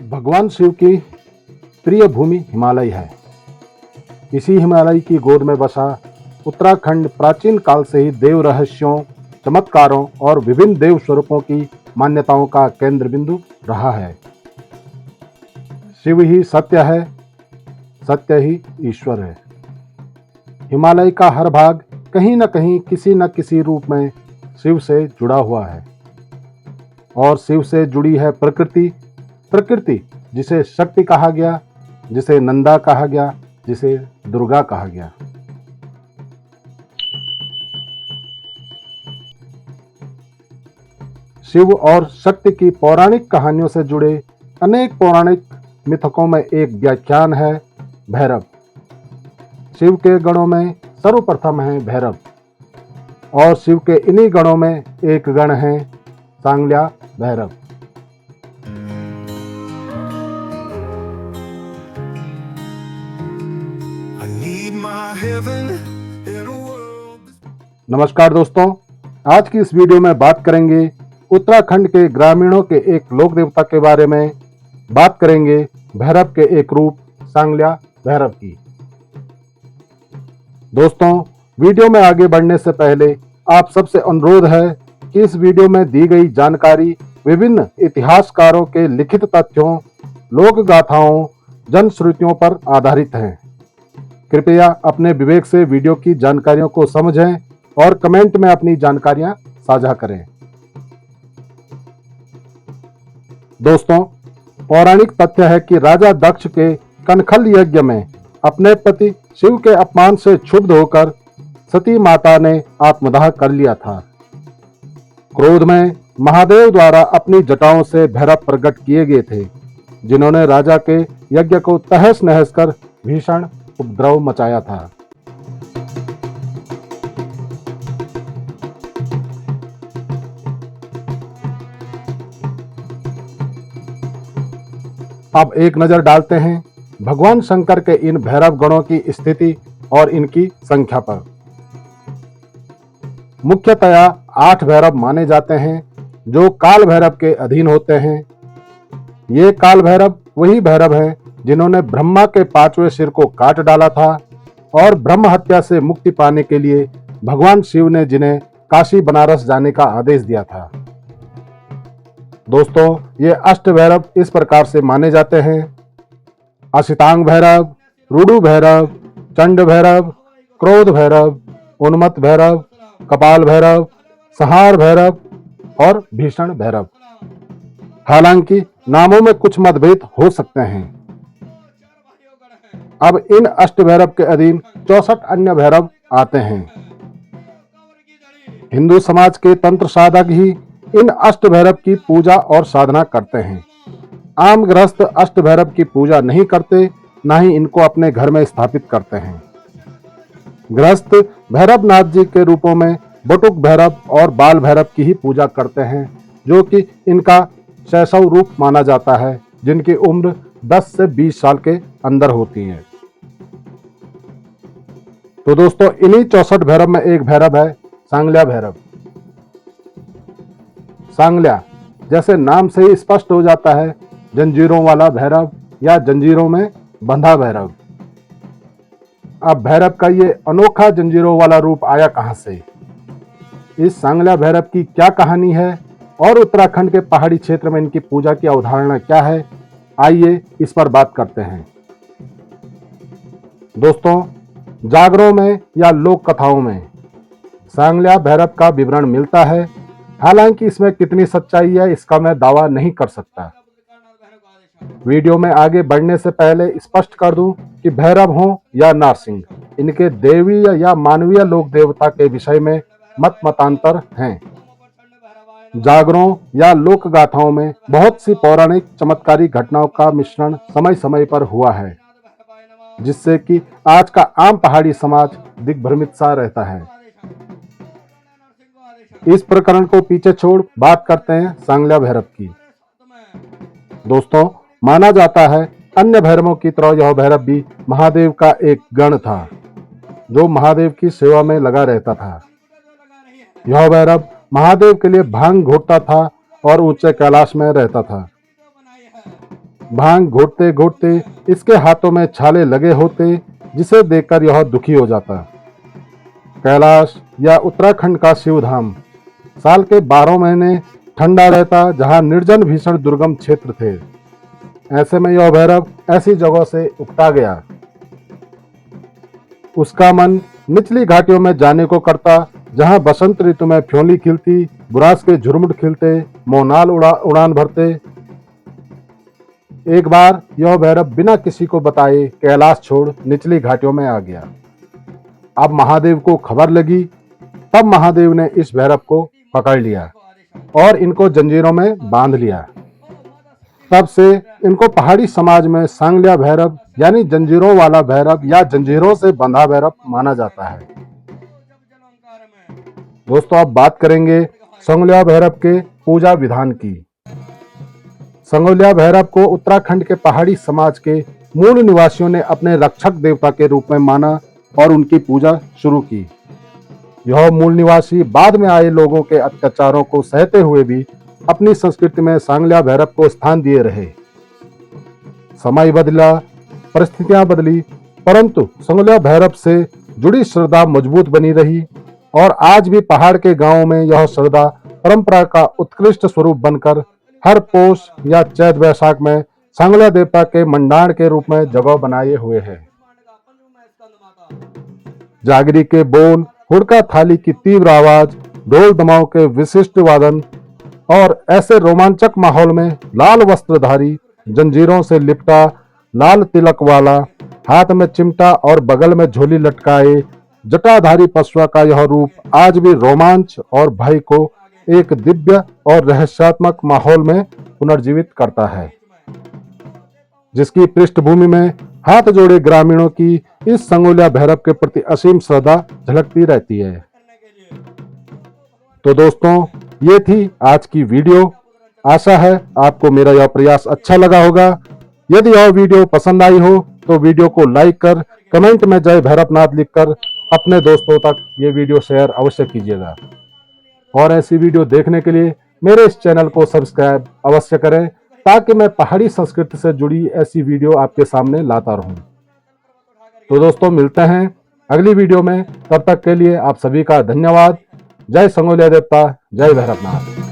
भगवान शिव की प्रिय भूमि हिमालय है। इसी हिमालय की गोद में बसा उत्तराखंड प्राचीन काल से ही देव रहस्यों, चमत्कारों और विभिन्न देव स्वरूपों की मान्यताओं का केंद्र बिंदु रहा है। शिव ही सत्य है, सत्य ही ईश्वर है। हिमालय का हर भाग कहीं न कहीं किसी न किसी रूप में शिव से जुड़ा हुआ है और शिव से जुड़ी है प्रकृति। प्रकृति जिसे शक्ति कहा गया, जिसे नंदा कहा गया, जिसे दुर्गा कहा गया। शिव और शक्ति की पौराणिक कहानियों से जुड़े अनेक पौराणिक मिथकों में एक व्याख्यान है भैरव। शिव के गणों में सर्वप्रथम है भैरव और शिव के इन्हीं गणों में एक गण है सांगल्या भैरव। नमस्कार दोस्तों, आज की इस वीडियो में बात करेंगे उत्तराखंड के ग्रामीणों के एक लोक देवता के बारे में। बात करेंगे भैरव के एक रूप सांगल्या भैरव की। दोस्तों, वीडियो में आगे बढ़ने से पहले आप सबसे अनुरोध है कि इस वीडियो में दी गई जानकारी विभिन्न इतिहासकारों के लिखित तथ्यों, लोक गाथाओं, जनश्रुतियों पर आधारित है। कृपया अपने विवेक से वीडियो की जानकारियों को समझें और कमेंट में अपनी जानकारियां साझा करें। दोस्तों, पौराणिक तथ्य है कि राजा दक्ष के कनखल यज्ञ में अपने पति शिव के अपमान से क्षुब्ध होकर सती माता ने आत्मदाह कर लिया था। क्रोध में महादेव द्वारा अपनी जटाओं से भैरव प्रकट किए गए थे, जिन्होंने राजा के यज्ञ को तहस नहस कर भीषण उपद्रव मचाया था। अब एक नजर डालते हैं भगवान शंकर के इन भैरव गणों की स्थिति और इनकी संख्या पर। मुख्यतया 8 भैरव माने जाते हैं जो काल भैरव के अधीन होते हैं। ये काल भैरव वही भैरव हैं जिन्होंने ब्रह्मा के 5वें सिर को काट डाला था और ब्रह्म हत्या से मुक्ति पाने के लिए भगवान शिव ने जिन्हें काशी बनारस जाने का आदेश दिया था। दोस्तों, ये अष्ट भैरव इस प्रकार से माने जाते हैं: असितांग भैरव, रुडु भैरव, चंड भैरव, क्रोध भैरव, उन्मत्त भैरव, कपाल भैरव, संहार भैरव और भीषण भैरव। हालांकि नामों में कुछ मतभेद हो सकते हैं। अब इन अष्ट भैरव के अधीन 64 अन्य भैरव आते हैं। हिंदू समाज के तंत्र साधक ही इन अष्ट भैरव की पूजा और साधना करते हैं। आम गृहस्थ अष्ट भैरव की पूजा नहीं करते, न ही इनको अपने घर में स्थापित करते हैं। गृहस्थ भैरवनाथ जी के रूपों में बटुक भैरव और बाल भैरव की ही पूजा करते हैं, जो कि इनका शैशव रूप माना जाता है, जिनकी उम्र 10 से 20 साल के अंदर होती है। तो दोस्तों, इन्हीं 64 भैरव में एक भैरव है सांगल्या भैरव। सांगल्या जैसे नाम से ही स्पष्ट हो जाता है, जंजीरों वाला भैरव या जंजीरों में बंधा भैरव। अब भैरव का ये अनोखा जंजीरों वाला रूप आया कहां से? इस सांगल्या भैरव की क्या कहानी है और उत्तराखंड के पहाड़ी क्षेत्र में इनकी पूजा की अवधारणा क्या है? आइए इस पर बात करते हैं। दोस्तों, जागरों में या लोक कथाओं में सांगल्या भैरव का विवरण मिलता है। हालांकि इसमें कितनी सच्चाई है, इसका मैं दावा नहीं कर सकता। वीडियो में आगे बढ़ने से पहले स्पष्ट कर दूं कि भैरव हों या नारसिंह, इनके देवीय या मानवीय लोक देवता के विषय में मतांतर हैं। जागरों या लोक गाथाओं में बहुत सी पौराणिक चमत्कारी घटनाओं का मिश्रण समय समय पर हुआ है, जिससे कि आज का आम पहाड़ी समाज दिग्भ्रमित सा रहता है। इस प्रकरण को पीछे छोड़ बात करते हैं सांगल्या भैरव की। दोस्तों, माना जाता है अन्य भैरवों की तरह यह भैरव भी महादेव का एक गण था। जो महादेव की सेवा में लगा रहता था। यह भैरव महादेव के लिए भांग घोटता था और ऊंचे कैलाश में रहता था। भांग घोटते घोटते इसके हाथों में छाले लगे होते, जिसे देखकर यह दुखी हो जाता। कैलाश या उत्तराखंड का शिवधाम साल के 12 महीने ठंडा रहता, जहां निर्जन भीषण दुर्गम क्षेत्र थे। ऐसे में यह भैरव ऐसी जगहों से उकता गया। उसका मन निचली घाटियों में जाने को करता, जहां बसंत ऋतु में फ्योली खिलती, बुरास के झुरमुट खिलते, मोनाल उड़ान भरते। एक बार यह भैरव बिना किसी को बताए कैलाश छोड़ निचली घाटियों में आ गया। अब महादेव को खबर लगी, तब महादेव ने इस भैरव को पकड़ लिया और इनको जंजीरों में बांध लिया। तब से इनको पहाड़ी समाज में सांगल्या भैरव यानी जंजीरों वाला भैरव या जंजीरों से बंधा भैरव माना जाता है। दोस्तों, अब बात करेंगे सांगल्या भैरव के पूजा विधान की। सांगल्या भैरव को उत्तराखंड के पहाड़ी समाज के मूल निवासियों ने अपने रक्षक देवता के रूप में माना और उनकी पूजा शुरू की। यह मूल निवासी बाद में आए लोगों के अत्याचारों को सहते हुए भी अपनी संस्कृति में सांगल्या भैरव को स्थान दिए रहे। समय बदला, परिस्थितियां बदली, परंतु सांगल्या भैरव से जुड़ी श्रद्धा मजबूत बनी रही और आज भी पहाड़ के गांवों में यह श्रद्धा परंपरा का उत्कृष्ट स्वरूप बनकर हर पोष या चैत वैशाख में सांगल्या देवता के मंडाण के रूप में जगह बनाए हुए है। जागरी के बोल, हुड़का थाली की तीव्र आवाज, ढोल दमाओं के विशिष्ट वादन और ऐसे रोमांचक माहौल में लाल वस्त्रधारी, जंजीरों से लिपटा, लाल तिलक वाला, हाथ में चिमटा और बगल में झोली लटकाए जटाधारी पशुआ का यह रूप आज भी रोमांच और भय को एक दिव्य और रहस्यात्मक माहौल में पुनर्जीवित करता है, जिसकी पृष्ठभूमि में हाथ जोड़े ग्रामीणों की इस सांगल्या भैरव के प्रति असीम श्रद्धा झलकती रहती है। तो दोस्तों, ये थी आज की वीडियो। आशा है आपको मेरा यह प्रयास अच्छा लगा होगा। यदि यह वीडियो पसंद आई हो तो वीडियो को लाइक कर कमेंट में जय भैरवनाथ लिखकर अपने दोस्तों तक ये वीडियो शेयर अवश्य कीजिएगा। और ऐसी वीडियो देखने के लिए मेरे इस चैनल को सब्सक्राइब अवश्य करें, ताकि मैं पहाड़ी संस्कृति से जुड़ी ऐसी वीडियो आपके सामने लाता रहूं। तो दोस्तों, मिलते हैं अगली वीडियो में। तब तक के लिए आप सभी का धन्यवाद। जय सांगल्या देवता, जय भैरवनाथ।